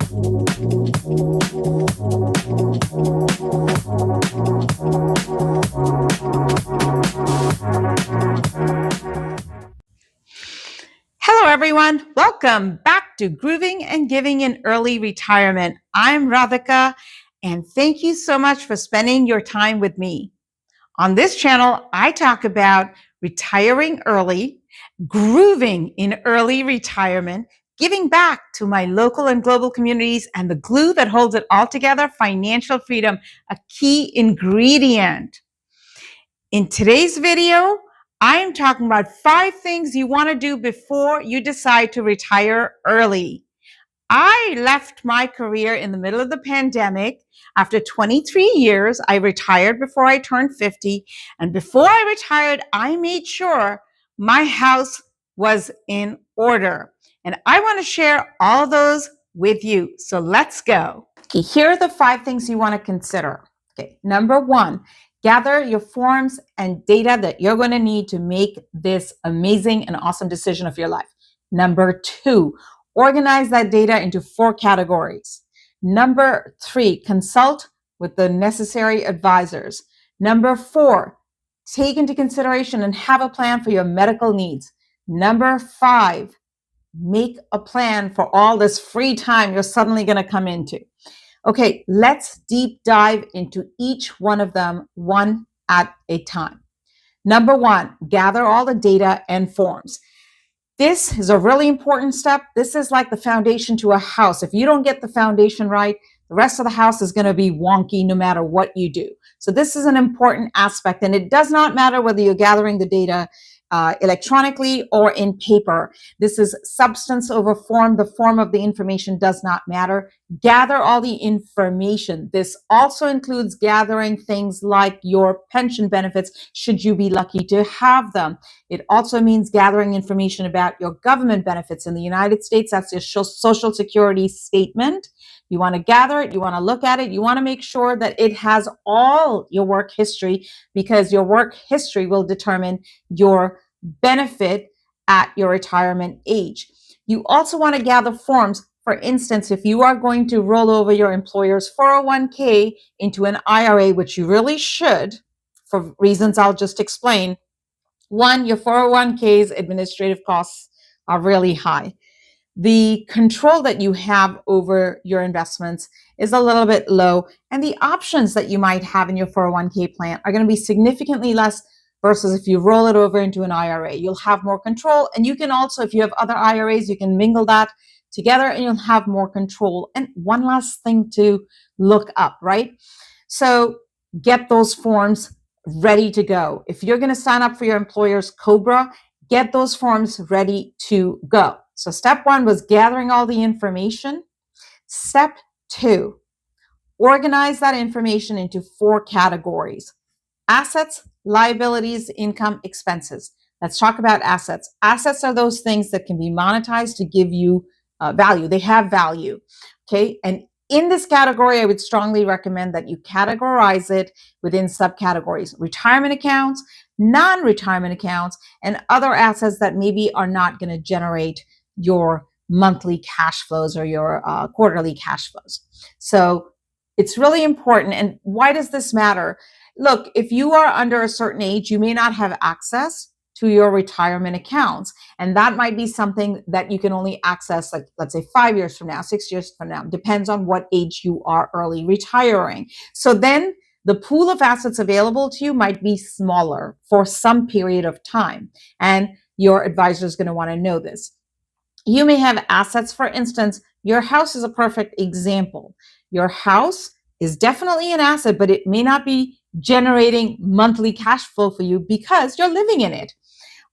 Hello, everyone. Welcome back to Grooving and Giving in Early Retirement. I'm Radhika, and thank you so much for spending your time with me. On this channel, I talk about retiring early, grooving in early retirement, giving back to my local and global communities, and the glue that holds it all together, financial freedom, a key ingredient. In today's video, I am talking about 5 things you want to do before you decide to retire early. I left my career in the middle of the pandemic. After 23 years, I retired before I turned 50. And before I retired, I made sure my house was in order. And I want to share all of those with you. So let's go. Okay, here are the 5 things you want to consider. Okay, number 1, gather your forms and data that you're going to need to make this amazing and awesome decision of your life. Number 2, organize that data into 4 categories. Number 3, consult with the necessary advisors. Number 4, take into consideration and have a plan for your medical needs. Number 5, make a plan for all this free time you're suddenly going to come into. Okay, let's deep dive into each one of them one at a time. Number 1, gather all the data and forms. This is a really important step. This is like the foundation to a house. If you don't get the foundation right, the rest of the house is going to be wonky no matter what you do. So this is an important aspect, and it does not matter whether you're gathering the data electronically or in paper. This is substance over form. The form of the information does not matter. Gather all the information. This also includes gathering things like your pension benefits, should you be lucky to have them. It also means gathering information about your government benefits. In the United States, that's your Social Security statement. You want to gather it, you want to look at it, you want to make sure that it has all your work history, because your work history will determine your benefit at your retirement age. You also want to gather forms. For instance, if you are going to roll over your employer's 401k into an IRA, which you really should, for reasons I'll just explain. 1, your 401k's administrative costs are really high. The control that you have over your investments is a little bit low, and the options that you might have in your 401k plan are going to be significantly less versus if you roll it over into an IRA. You'll have more control, and you can also, if you have other IRAs, you can mingle that together and you'll have more control. And one last thing to look up, right? So get those forms ready to go. If you're going to sign up for your employer's COBRA, get those forms ready to go. So step 1 was gathering all the information. Step 2, organize that information into 4 categories: assets, liabilities, income, expenses. Let's talk about assets. Assets are those things that can be monetized to give you value. They have value. Okay. And in this category, I would strongly recommend that you categorize it within subcategories: retirement accounts, non-retirement accounts, and other assets that maybe are not going to generate your monthly cash flows or your quarterly cash flows. So it's really important. And why does this matter? Look, if you are under a certain age, you may not have access to your retirement accounts. And that might be something that you can only access, like, let's say 5 years from now, 6 years from now, depends on what age you are early retiring. So then the pool of assets available to you might be smaller for some period of time. And your advisor is going to want to know this. You may have assets. For instance, your house is a perfect example. Your house is definitely an asset, but it may not be generating monthly cash flow for you because you're living in it.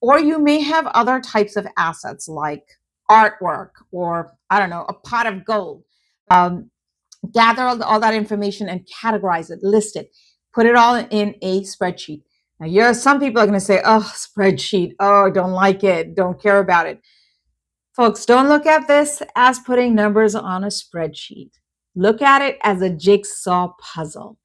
Or you may have other types of assets like artwork or, I don't know, a pot of gold. Gather all that information and categorize it, list it, put it all in a spreadsheet. Now, some people are going to say, oh, spreadsheet, oh, don't like it, don't care about it. Folks, don't look at this as putting numbers on a spreadsheet. Look at it as a jigsaw puzzle.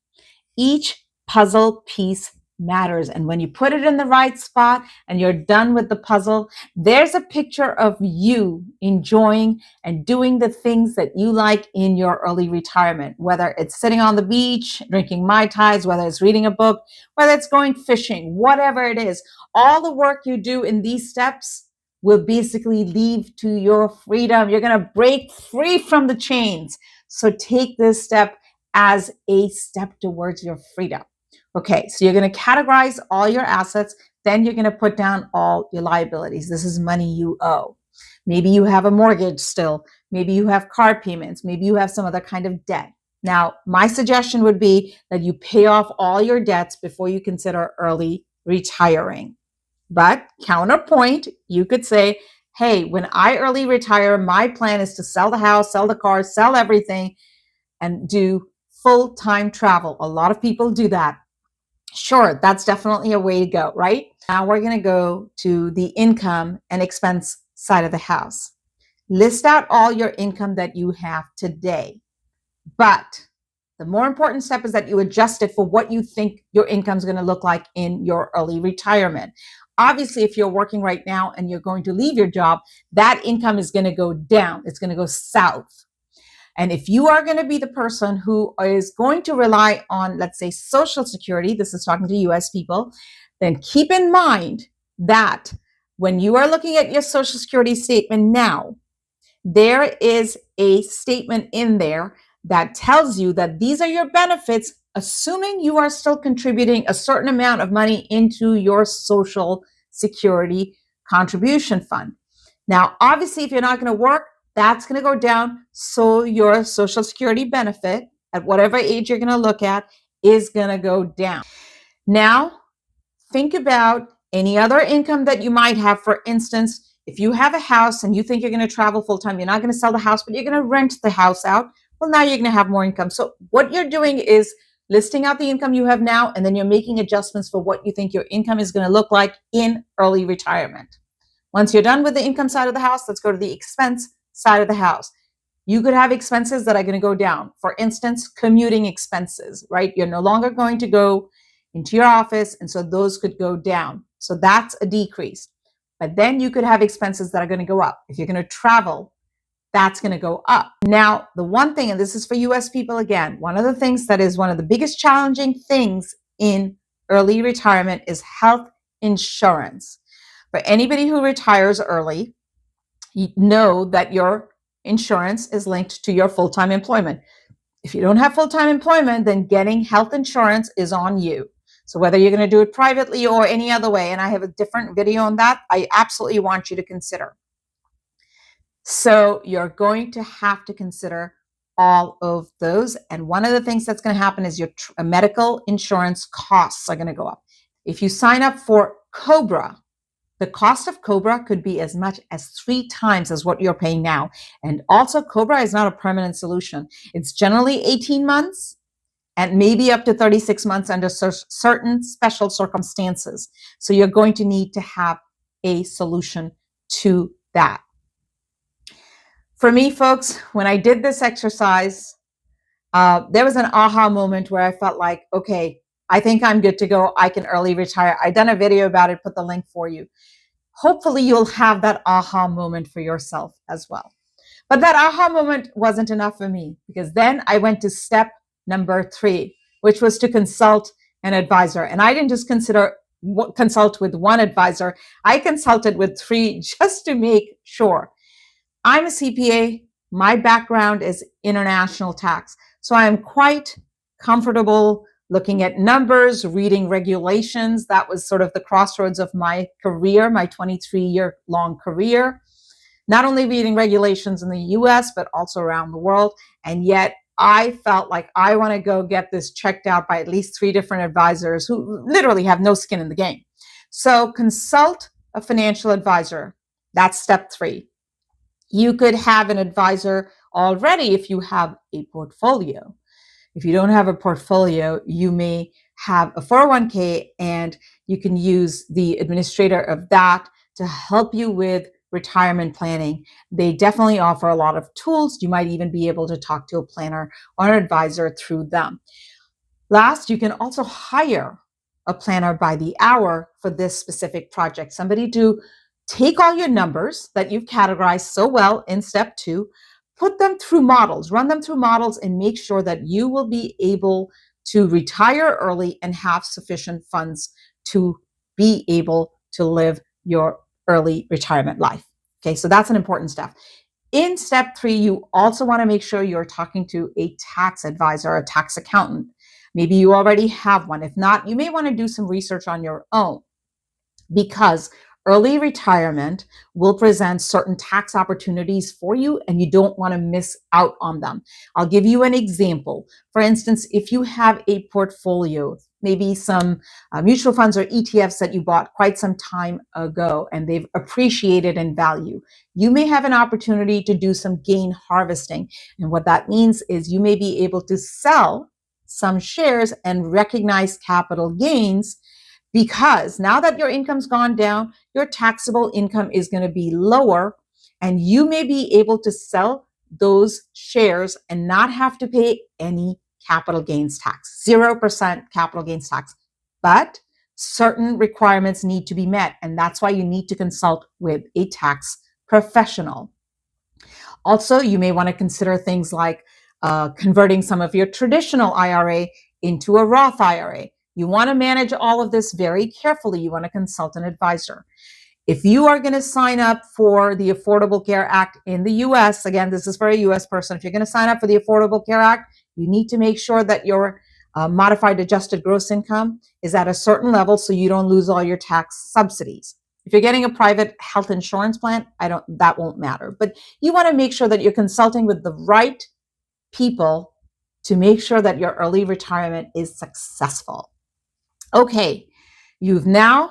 Each puzzle piece matters. And when you put it in the right spot and you're done with the puzzle, there's a picture of you enjoying and doing the things that you like in your early retirement, whether it's sitting on the beach, drinking Mai Tais, whether it's reading a book, whether it's going fishing, whatever it is. All the work you do in these steps will basically lead to your freedom. You're going to break free from the chains. So take this step as a step towards your freedom. Okay, so you're going to categorize all your assets. Then you're going to put down all your liabilities. This is money you owe. Maybe you have a mortgage still. Maybe you have car payments. Maybe you have some other kind of debt. Now, my suggestion would be that you pay off all your debts before you consider early retiring. But counterpoint, you could say, hey, when I early retire, my plan is to sell the house, sell the car, sell everything, and do full-time travel. A lot of people do that. Sure, that's definitely a way to go, right? Now we're going to go to the income and expense side of the house. List out all your income that you have today. But the more important step is that you adjust it for what you think your income is going to look like in your early retirement. Obviously, if you're working right now and you're going to leave your job, that income is going to go down. It's going to go south. And if you are going to be the person who is going to rely on, let's say, Social Security, this is talking to US people, then keep in mind that when you are looking at your Social Security statement now, there is a statement in there that tells you that these are your benefits, assuming you are still contributing a certain amount of money into your Social Security contribution fund. Now, obviously, if you're not going to work, that's going to go down. So your Social Security benefit at whatever age you're going to look at is going to go down. Now, think about any other income that you might have. For instance, if you have a house and you think you're going to travel full time, you're not going to sell the house, but you're going to rent the house out. Well, now you're going to have more income. So what you're doing is listing out the income you have now, and then you're making adjustments for what you think your income is going to look like in early retirement. Once you're done with the income side of the house, let's go to the expense side of the house. You could have expenses that are going to go down. For instance, commuting expenses, right? You're no longer going to go into your office, and so those could go down. So that's a decrease. But then you could have expenses that are going to go up. If you're going to travel, that's going to go up. Now, the one thing, and this is for US people again, one of the things that is one of the biggest challenging things in early retirement is health insurance. For anybody who retires early, you know that your insurance is linked to your full-time employment. If you don't have full-time employment, then getting health insurance is on you. So whether you're going to do it privately or any other way, and I have a different video on that, I absolutely want you to consider. So you're going to have to consider all of those. And one of the things that's going to happen is your medical insurance costs are going to go up. If you sign up for COBRA, the cost of COBRA could be as much as 3 times as what you're paying now. And also, COBRA is not a permanent solution. It's generally 18 months and maybe up to 36 months under certain special circumstances. So you're going to need to have a solution to that. For me, folks, when I did this exercise, there was an aha moment where I felt like, okay, I think I'm good to go. I can early retire. I've done a video about it, put the link for you. Hopefully you'll have that aha moment for yourself as well. But that aha moment wasn't enough for me, because then I went to step number 3, which was to consult an advisor. And I didn't just consult with one advisor. I consulted with 3 just to make sure. I'm a CPA. My background is international tax. So I'm quite comfortable looking at numbers, reading regulations. That was sort of the crossroads of my career, my 23-year-long career. Not only reading regulations in the US, but also around the world. And yet I felt like I want to go get this checked out by at least 3 different advisors who literally have no skin in the game. So consult a financial advisor. That's step 3. You could have an advisor already if you have a portfolio. If you don't have a portfolio, you may have a 401k, and you can use the administrator of that to help you with retirement planning. They definitely offer a lot of tools. You might even be able to talk to a planner or an advisor through them. Last, you can also hire a planner by the hour for this specific project. Somebody to take all your numbers that you've categorized so well in step 2, put them through models, run them through models, and make sure that you will be able to retire early and have sufficient funds to be able to live your early retirement life. Okay, so that's an important step. In step 3, you also want to make sure you're talking to a tax advisor, a tax accountant. Maybe you already have one. If not, you may want to do some research on your own, because early retirement will present certain tax opportunities for you and you don't want to miss out on them. I'll give you an example. For instance, if you have a portfolio, maybe some mutual funds or ETFs that you bought quite some time ago and they've appreciated in value, you may have an opportunity to do some gain harvesting. And what that means is you may be able to sell some shares and recognize capital gains, because now that your income's gone down, your taxable income is going to be lower, and you may be able to sell those shares and not have to pay any capital gains tax, 0% capital gains tax. But certain requirements need to be met, and that's why you need to consult with a tax professional. Also, you may want to consider things like converting some of your traditional IRA into a Roth IRA. You want to manage all of this very carefully. You want to consult an advisor. If you are going to sign up for the Affordable Care Act in the US, again, this is for a US person. If you're going to sign up for the Affordable Care Act, you need to make sure that your modified adjusted gross income is at a certain level so you don't lose all your tax subsidies. If you're getting a private health insurance plan, that won't matter. But you want to make sure that you're consulting with the right people to make sure that your early retirement is successful. Okay, you've now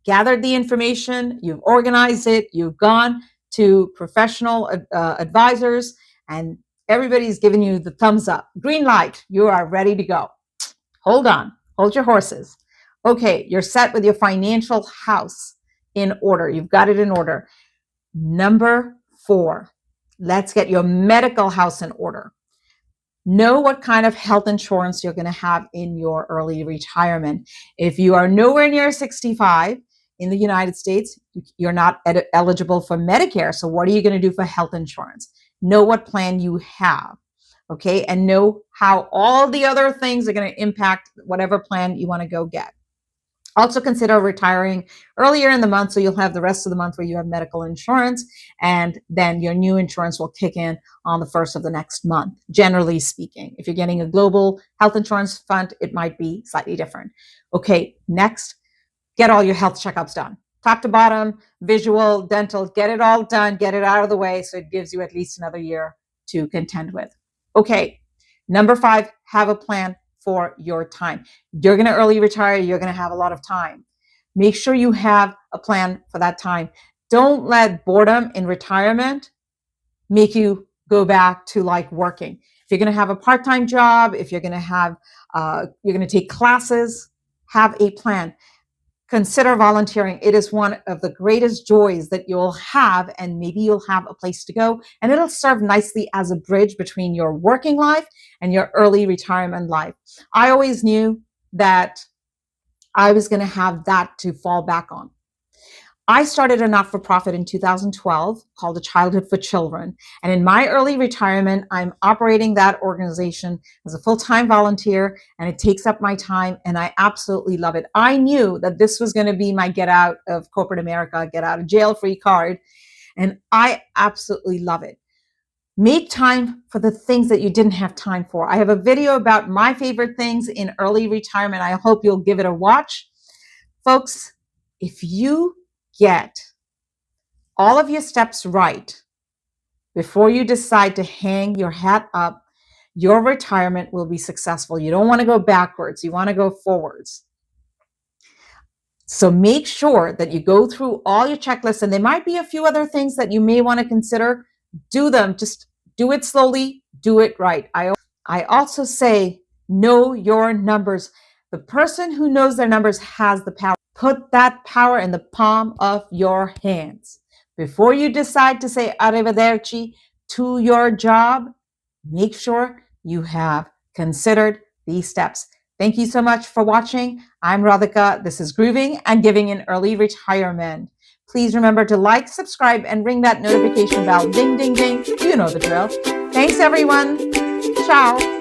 gathered the information, you've organized it, you've gone to professional advisors, and everybody's giving you the thumbs up. Green light, you are ready to go. Hold on, hold your horses. Okay, you're set with your financial house in order. You've got it in order. Number 4, let's get your medical house in order. Know what kind of health insurance you're going to have in your early retirement. If you are nowhere near 65 in the United States, you're not eligible for Medicare. So what are you going to do for health insurance? Know what plan you have, okay? And know how all the other things are going to impact whatever plan you want to go get. Also consider retiring earlier in the month so you'll have the rest of the month where you have medical insurance, and then your new insurance will kick in on the first of the next month, generally speaking. If you're getting a global health insurance fund, it might be slightly different. Okay, next, get all your health checkups done. Top to bottom, visual, dental, get it all done, get it out of the way so it gives you at least another year to contend with. Okay, number 5, have a plan for your time. You're going to early retire, you're going to have a lot of time. Make sure you have a plan for that time. Don't let boredom in retirement make you go back to like working. If you're going to have a part-time job, if you're going to have, you're going to take classes, have a plan. Consider volunteering. It is one of the greatest joys that you'll have, and maybe you'll have a place to go, and it'll serve nicely as a bridge between your working life and your early retirement life. I always knew that I was going to have that to fall back on. I started a not-for-profit in 2012 called the Childhood for Children. And in my early retirement, I'm operating that organization as a full-time volunteer, and it takes up my time, and I absolutely love it. I knew that this was going to be my get out of corporate America, get out of jail free card, and I absolutely love it. Make time for the things that you didn't have time for. I have a video about my favorite things in early retirement. I hope you'll give it a watch. Folks, if you get all of your steps right before you decide to hang your hat up, your retirement will be successful. You don't want to go backwards. You want to go forwards. So make sure that you go through all your checklists, and there might be a few other things that you may want to consider. Do them. Just do it slowly. Do it right. I also say, know your numbers. The person who knows their numbers has the power. Put that power in the palm of your hands. Before you decide to say arrivederci to your job, make sure you have considered these steps. Thank you so much for watching. I'm Radhika. This is Grooving and Giving in Early Retirement. Please remember to like, subscribe, and ring that notification bell. Ding, ding, ding. You know the drill. Thanks, everyone. Ciao.